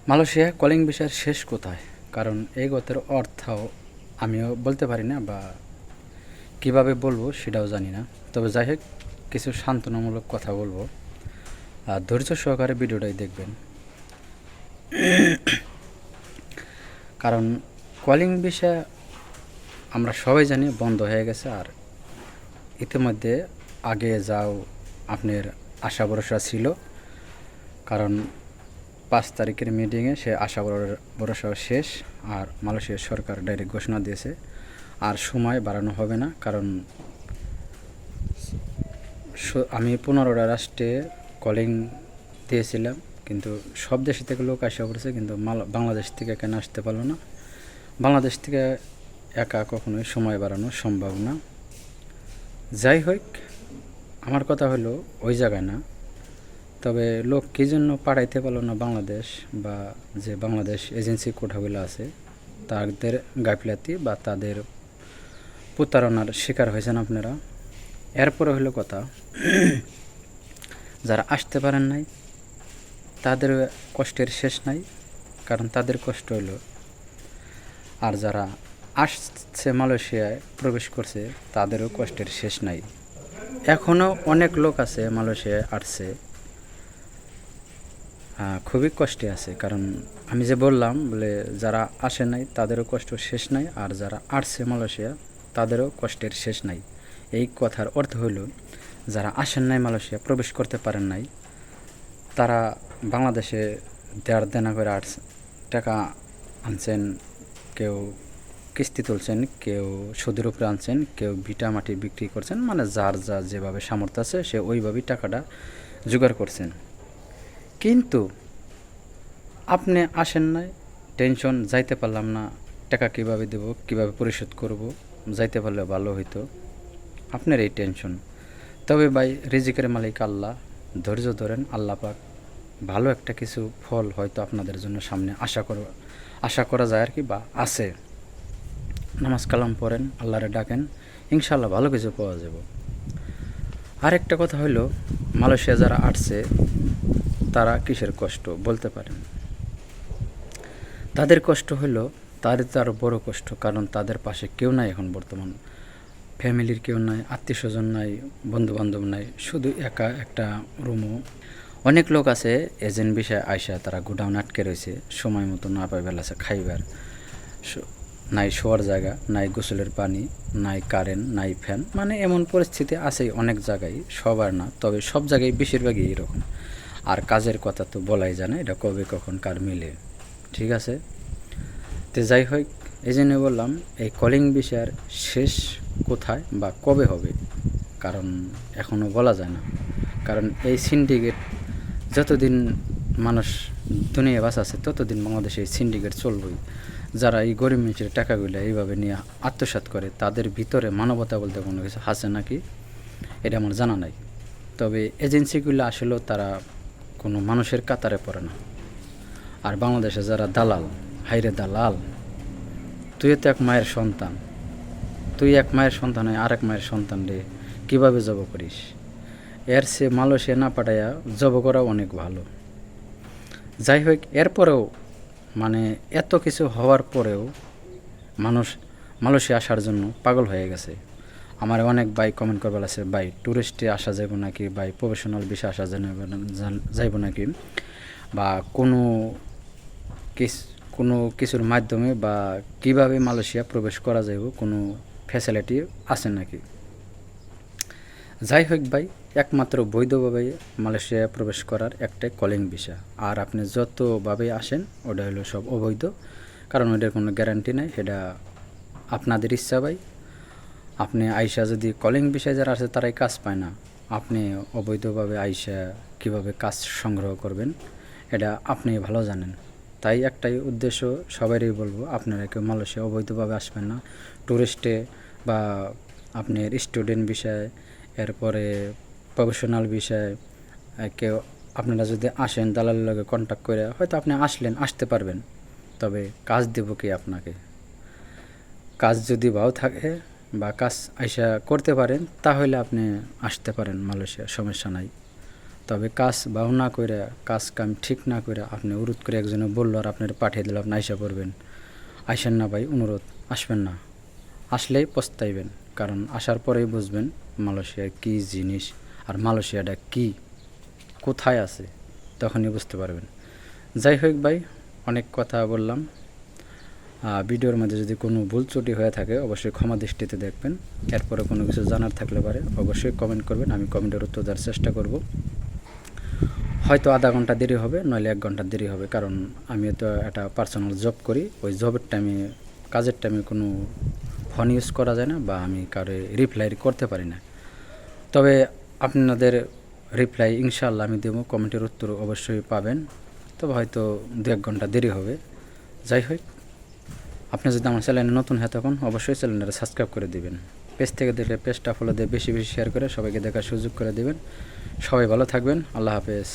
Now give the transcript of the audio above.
Malaysia calling ভিসার শেষ কোথায়? কারণ এই গতের অর্থ আমিও বলতে পারি না বা কিভাবে বলবো সেটাও জানি না। তবে যাই হোক, কিছু সান্ত্বনামূলক কথা বলবো, আর ধৈর্য সহকারে ভিডিওটাই দেখবেন। কারণ কলিং ভিসা আমরা সবাই জানি বন্ধ হয়ে গেছে, আর ইতিমধ্যে আগে যাও আপনার আশা ভরসা ছিল। কারণ 5 তারিখের মিটিংয়ে সে আশা ভরসাও শেষ, আর মালয়েশিয়ার সরকার ডাইরেক্ট ঘোষণা দিয়েছে আর সময় বাড়ানো হবে না। কারণ আমি 15টা রাষ্ট্রে কলিং দিয়েছিলাম, কিন্তু সব দেশ থেকে লোক আসা পড়েছে, কিন্তু বাংলাদেশ থেকে কেন আসতে পারলো না। বাংলাদেশ থেকে একা কখনোই সময় বাড়ানো সম্ভব না। যাই হোক, আমার কথা হলো ওই জায়গায় না, তবে লোক কী জন্য পাঠাইতে পারলো না বাংলাদেশ, বা যে বাংলাদেশ এজেন্সি কোঠাগুলো আছে তাদের গাফিলাতি বা তাদের প্রতারণার শিকার হয়েছেন আপনারা। এরপরে হলো কথা, যারা আসতে পারেন নাই তাদের কষ্টের শেষ নাই, কারণ তাদের কষ্ট হলো। আর যারা আসছে মালয়েশিয়ায় প্রবেশ করছে তাদেরও কষ্টের শেষ নাই। এখনও অনেক লোক আছে মালয়েশিয়ায় আসছে, খুবই কষ্টে আছে। কারণ আমি যে বললাম বলে যারা আসে নাই তাদেরও কষ্ট শেষ নাই, আর যারা আসছে মালয়েশিয়া তাদেরও কষ্টের শেষ নাই। এই কথার অর্থ হইল, যারা আসেন নাই মালয়েশিয়া প্রবেশ করতে পারেন নাই, তারা বাংলাদেশে দেড় দেনা করে টাকা আনছেন, কেউ কিস্তি তুলছেন, কেউ সুদের উপরে আনছেন, কেউ ভিটা মাটি বিক্রি করছেন, মানে যার যা যেভাবে সামর্থ্য আছে সে ওইভাবেই টাকাটা জোগাড় করছেন। কিন্তু আপনি আসেন নাই, টেনশন, যাইতে পারলাম না, টাকা কিভাবে দেব, কিভাবে পরিশোধ করব, যাইতে পারলে ভালো হইতো, আপনার এই টেনশন। তবে ভাই, রিজিকের মালিক আল্লাহ, ধৈর্য ধরেন, আল্লাহ পাক ভালো একটা কিছু ফল হয়তো আপনাদের জন্য সামনে আশা করা যায় আর কি, বা আছে। নামাজ কালাম পড়েন, আল্লাহরে ডাকেন, ইনশাল্লাহ ভালো কিছু পাওয়া যাব। আরেকটা কথা হইলো, মালয়েশিয়া যারা আসছে তারা কিসের কষ্ট বলতে পারেন। তাদের কষ্ট হলো, তাদের তো আরও বড়ো কষ্ট, কারণ তাদের পাশে কেউ নাই এখন বর্তমান। ফ্যামিলির কেউ নাই, আত্মীয় স্বজন নাই, বন্ধুবান্ধব নাই, শুধু একা একটা রুমও। অনেক লোক আছে এজেন্ট বিষয়ে আইসা তারা গোডাউন আটকে রয়েছে, সময় মতো না পাই বেলাছে খাইবার, নাই শোয়ার জায়গা, নাই গোসলের পানি, নাই কারেন্ট, নাই ফ্যান, মানে এমন পরিস্থিতি আছে অনেক জায়গায়, সবার না তবে সব জায়গায় বেশিরভাগই এরকম। আর কাজের কথা তো বলাই জানে, এটা কবে কখন কার মিলে, ঠিক আছে। তো যাই হোক, এই জন্য বললাম এই কলিং বিষয়ের শেষ কোথায় বা কবে হবে, কারণ এখনও বলা যায় না। কারণ এই সিন্ডিকেট যতদিন মানুষ দুনিয়া বাস আছে ততদিন বাংলাদেশে এই সিন্ডিকেট চলবেই। যারা এই গরিব মানুষের টাকাগুলো এইভাবে নিয়ে আত্মসাৎ করে, তাদের ভিতরে মানবতা বলতে কোনো কিছু আছে নাকি এটা আমার জানা নাই। তবে এজেন্সিগুলো আসলেও তারা কোনো মানুষের কাতারে পড়ে না। আর বাংলাদেশে যারা দালাল, হাইরে দালাল, তুইও তো এক মায়ের সন্তান, তুই এক মায়ের সন্তান হয় আরেক মায়ের সন্তান রে কীভাবে জব করিস? এর সে মালয়েশিয়া না পাঠাইয়া জব করা অনেক ভালো। যাই হোক, এরপরেও মানে এত কিছু হওয়ার পরেও মানুষ মালয়েশিয়া আসার জন্য পাগল হয়ে গেছে। আমার অনেক ভাই কমেন্ট করবার আছে, ভাই ট্যুরিস্টে আসা যাব নাকি, ভাই প্রফেশনাল বিষয় আসা যাইব নাকি, বা কোনো কিছুর মাধ্যমে বা কিভাবে মালয়েশিয়া প্রবেশ করা যাইব, কোনো ফ্যাসিলিটি আছে নাকি। যাই হোক ভাই, একমাত্র বৈধভাবে মালয়েশিয়া প্রবেশ করার একটাই কলিং ভিসা। আর আপনি যতভাবে আসেন ওটা হলো সব অবৈধ, কারণ ওইটার কোনো গ্যারান্টি নাই। সেটা আপনাদের ইচ্ছা ভাই। আপনি আইসা যদি কলিং ভিসায় যারা আছে তারাই কাজ পায় না, আপনি অবৈধভাবে আইসা কিভাবে কাজ সংগ্রহ করবেন এটা আপনি ভালো জানেন। তাই একটাই উদ্দেশ্য, সবারই বলবো, আপনারা কেউ মালয়েশিয়া অবৈধভাবে আসবেন না। ট্যুরিস্টে বা আপনার স্টুডেন্ট বিষয়ে, এরপরে প্রফেশনাল বিষয়ে কেউ আপনারা যদি আসেন দালালের লগে কন্ট্যাক্ট করে হয়তো আপনি আসতে পারবেন, তবে কাজ দেব কি আপনাকে? কাজ যদি ভালো থাকে বা কাজ আইসা করতে পারেন তাহলে আপনি আসতে পারেন মালয়েশিয়া, সমস্যা নাই। তবে কাজ বাউ না করে, কাজ কাম ঠিক না করে আপনি উরুত করে একজনে বললো আর আপনার পাঠিয়ে দিল, আপনি আইসা পড়বেন। আইসেন না ভাই, অনুরোধ, আসবেন না। আসলেই পস্তাইবেন, কারণ আসার পরেই বুঝবেন মালয়েশিয়ার কী জিনিস আর মালয়েশিয়াটা কী, কোথায় আছে, তখনই বুঝতে পারবেন। যাই হোক ভাই, অনেক কথা বললাম। ভিডিওর মধ্যে যদি কোনো ভুল ত্রুটি হয়ে থাকে অবশ্যই ক্ষমা দৃষ্টিতে দেখবেন। এরপরে কোনো কিছু জানার থাকলে পারে অবশ্যই কমেন্ট করবেন, আমি কমেন্টের উত্তর দেওয়ার চেষ্টা করব। হয়তো আধা ঘন্টা দেরি হবে, নইলে 1 ঘন্টা দেরি হবে, কারণ আমি তো একটা পার্সোনাল জব করি। ওই জবের টাইমে, কাজের টাইমে কোনো ফোন ইউজ করা যায় না, বা আমি কারো রিপ্লাই করতে পারি না। তবে আপনাদের রিপ্লাই ইনশাআল্লাহ আমি দেবো, কমেন্টের উত্তর অবশ্যই পাবেন। তবে হয়তো 2-1 ঘন্টা দেরি হবে। যাই হোক, আপনি যদি আমার চ্যানেলে নতুন হয়ে থাকুন অবশ্যই চ্যানেলটা সাবস্ক্রাইব করে দিবেন। পেজ থেকে দেখলে পেজটা ফলো দিয়ে বেশি বেশি শেয়ার করে সবাইকে দেখার সুযোগ করে দিবেন। সবাই ভালো থাকবেন, আল্লাহ হাফেজ।